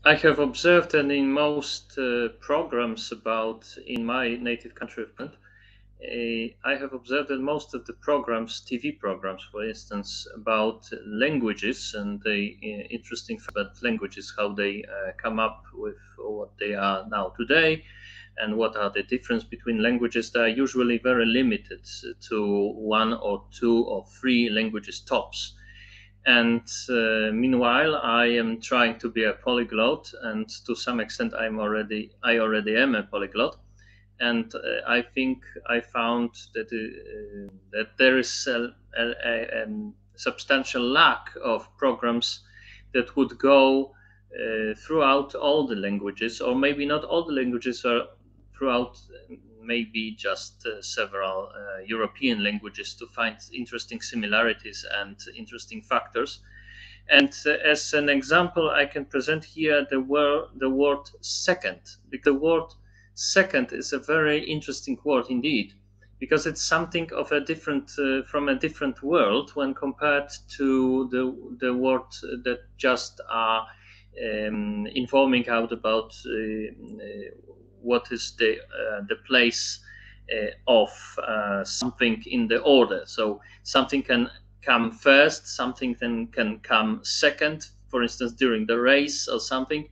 I have observed that in most programs about in my native country of Poland, I have observed that most of the programs, TV programs, for instance, about languages and the interesting fact about languages, how they come up with what they are now today, and what are the difference between languages. They are usually very limited to one or two or three languages tops. And meanwhile, I am trying to be a polyglot, and to some extent, I already am a polyglot. And I think I found that there is a substantial lack of programs that would go throughout all the languages, or maybe not all the languages, or throughout maybe just several European languages to find interesting similarities and interesting factors. And as an example, I can present here the word second, because the word second is a very interesting word indeed, because it's something of a different from a different world when compared to the word that just are informing out about what is the place of something in the order. So something can come first, something then can come second, for instance during the race or something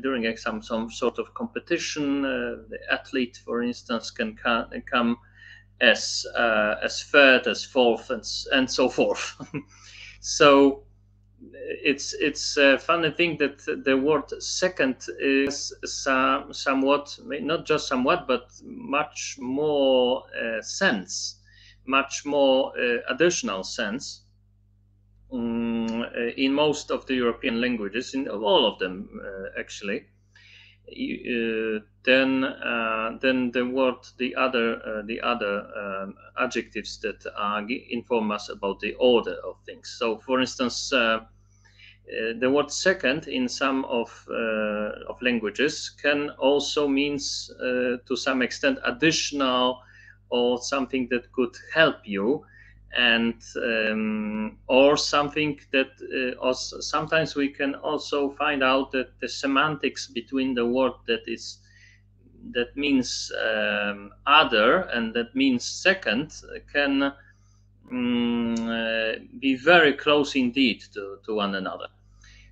during some sort of competition. The athlete, for instance, can come as third, as fourth, and so forth. So it's a funny thing that the word second is somewhat, not just somewhat, but much more sense, much more additional sense in most of the European languages, in all of them actually. Then the word, the other adjectives that inform us about the order of things. So, for instance, the word second in some of languages can also means to some extent additional, or something that could help you, and or something that also, sometimes we can also find out that the semantics between the word that means other and that means second can be very close indeed to one another.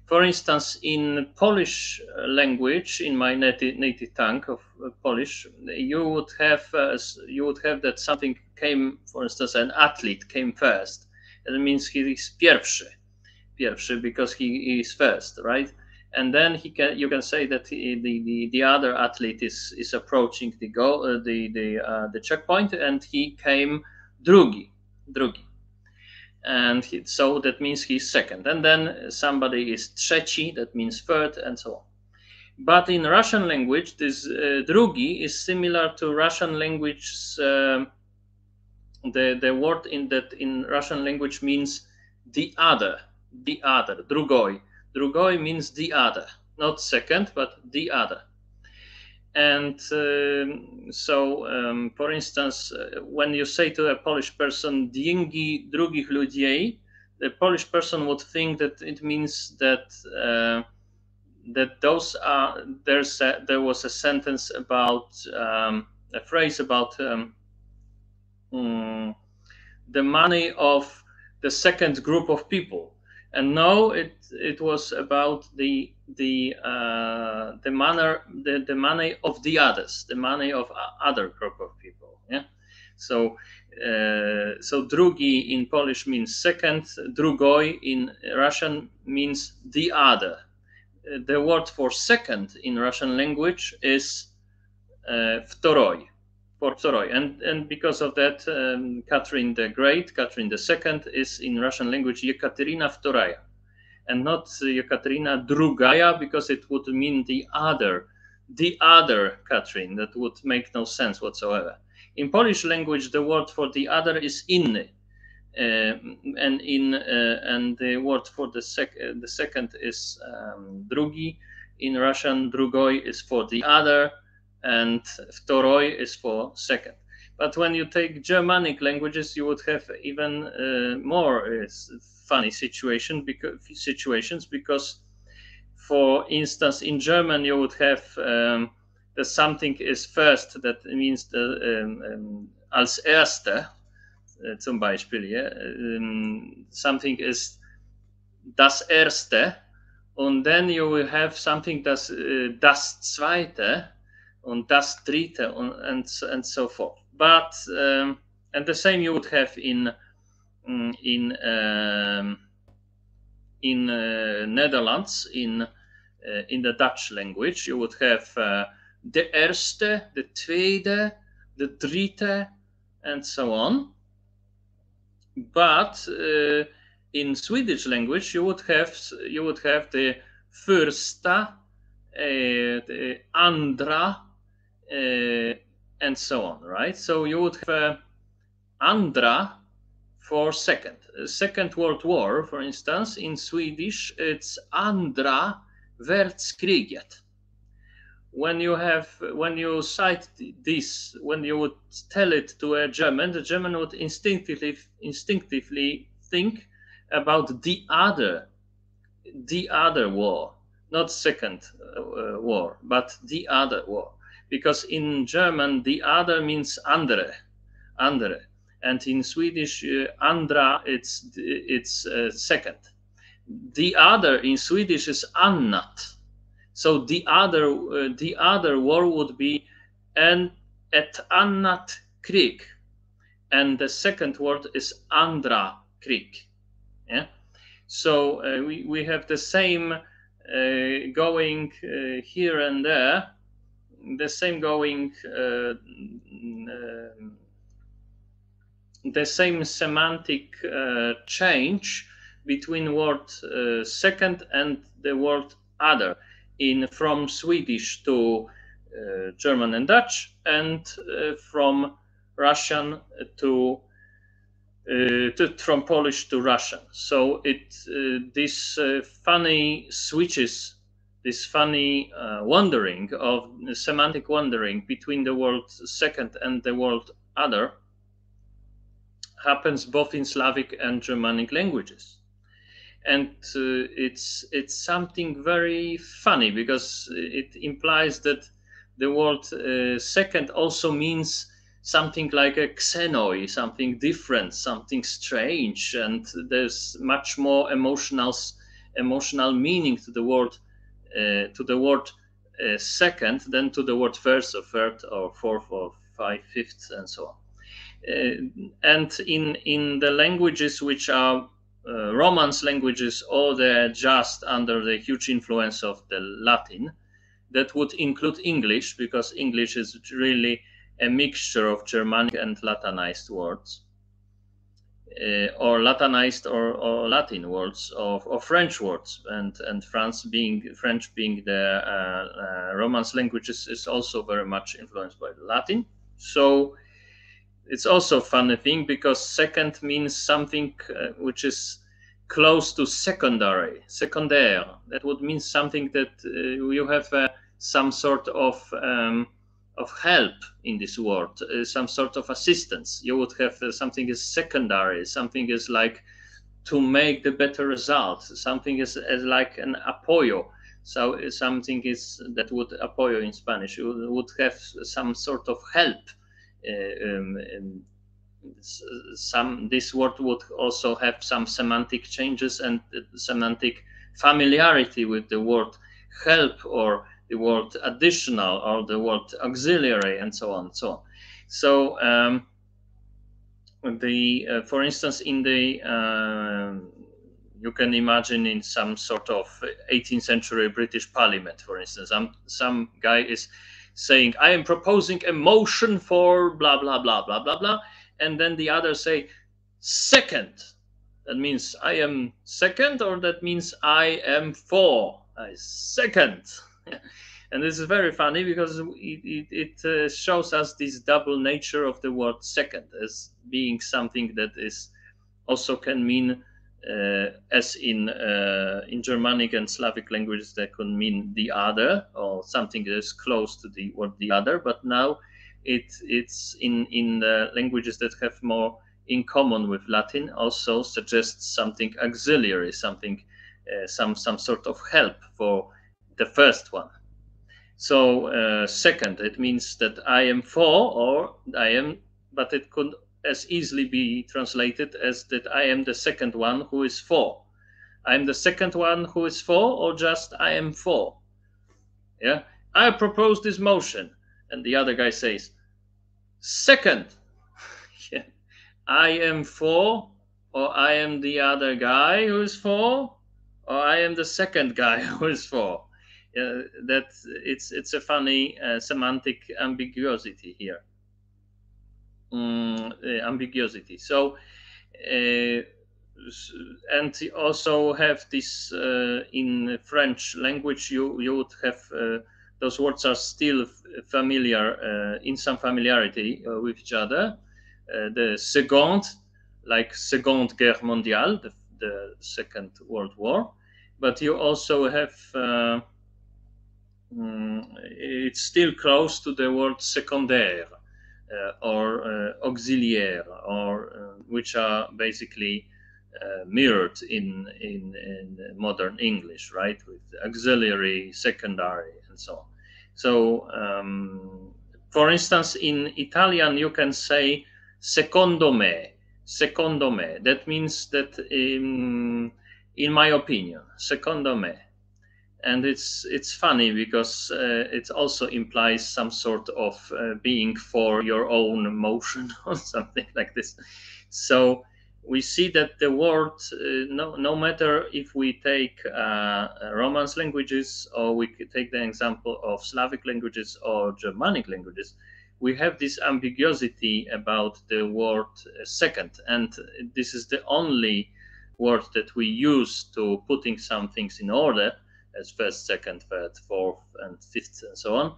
For instance, in Polish language, in my native tongue of Polish, you would have that something came. For instance, an athlete came first. That means he is pierwszy, because he is first, right? And then you can say that the other athlete is approaching the goal, the checkpoint, and he came drugi. And so that means he's second. And then somebody is trzeci, that means third, and so on. But in Russian language, this drugi is similar to Russian language. The word in Russian language means the other, drugoi. Drugoi means the other, not second, but the other. And for instance, when you say to a Polish person "dzięki drugich ludzi," the Polish person would think that it means that there was a sentence about a phrase about the money of the second group of people. And no, it was about the money of the others, the money of other group of people. Yeah. So drugi in Polish means second, drugoj in Russian means the other. The word for second in Russian language is wtoroj. And because of that, Catherine the Great, Catherine the Second, is in Russian language Yekaterina Wtoraya, and not Yekaterina Drugaya, because it would mean the other Catherine. That would make no sense whatsoever. In Polish language, the word for the other is inny, and the word for the second is drugi. In Russian, drugoj is for the other, and wtoroj is for second. But when you take Germanic languages, you would have even more funny situations, because for instance, in German, you would have the something is first, that means the als erste, zum Beispiel, yeah? Something is das erste, and then you will have something das zweite, and das dritte, and so forth. But and the same you would have in Netherlands, in the Dutch language. You would have de eerste, de tweede, de dritte, and so on. But in Swedish language, you would have the första, the andra, and so on, right? So you would have andra for second. Second World War, for instance, in Swedish, it's andra världskriget. When you cite this, when you would tell it to a German, the German would instinctively think about the other war, not second war, but the other war, because in German the other means andere, and in Swedish andra it's second. The other in Swedish is annat. So the other war would be ett annat krig, and the second word is andra krig. Yeah. So we have the same going here and there, the same going, the same semantic change between word second and the word other, from Swedish to German and Dutch, and from Russian to from Polish to Russian. So this funny switches, this funny wandering of semantic wandering between the word second and the word other happens both in Slavic and Germanic languages. And it's something very funny, because it implies that the word second also means something like a xenoi, something different, something strange, and there's much more emotional meaning to the word second than to the word first or third or fourth or fifth and so on. And in the languages which are Romance languages, or they're just under the huge influence of the Latin, that would include English, because English is really a mixture of Germanic and Latinized words, or Latinized or Latin words, or French words, and French being the Romance languages is also very much influenced by the Latin. So it's also a funny thing, because second means something which is close to secondary, secondaire. That would mean something that you have some sort of help in this word, some sort of assistance. You would have something is secondary, something is like to make the better result, something is like an apoyo. So something is that would apoyo in Spanish. You would have some sort of help. This word would also have some semantic changes and semantic familiarity with the word help, or the word additional, or the word auxiliary, and so on and so on. So for instance, in the you can imagine in some sort of 18th century British Parliament, for instance, some guy is saying, I am proposing a motion for blah, blah, blah, blah, blah, blah. And then the others say, second. That means I am second, or that means I am for. Second. And this is very funny, because it shows us this double nature of the word second, as being something that is also can mean, as in Germanic and Slavic languages, that can mean the other, or something that is close to the word the other. But now it's in the languages that have more in common with Latin, also suggests something auxiliary, something some sort of help for the first one. So second, it means that I am for, or I am, but it could as easily be translated as that I am the second one who is for. I am the second one who is for, or just I am for. Yeah, I propose this motion, and the other guy says, second. Yeah. I am for, or I am the other guy who is for, or I am the second guy who is for. That it's a funny semantic ambiguity here. Ambiguity. So, and you also have this in French language. You would have those words are still familiar in some familiarity with each other. The second, like Seconde Guerre mondiale, the Second World War, but you also have it's still close to the word secondaire or auxiliaire, or which are basically mirrored in modern English, right? With auxiliary, secondary, and so on. So, for instance, in Italian, you can say secondo me. Secondo me. That means that, in my opinion, secondo me. And it's funny because it also implies some sort of being for your own motion or something like this. So we see that the word, no matter if we take Romance languages, or we could take the example of Slavic languages or Germanic languages, we have this ambiguity about the word second, and this is the only word that we use to putting some things in order, as first, second, third, fourth, and fifth, and so on,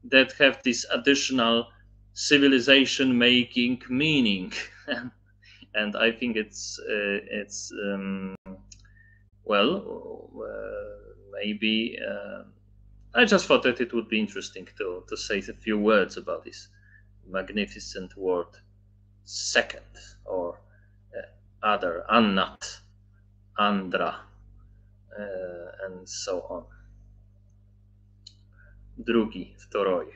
that have this additional civilization-making meaning. And I think it's maybe I just thought that it would be interesting to say a few words about this magnificent word second, or other, annat, andra, and so on. Drugi, второй.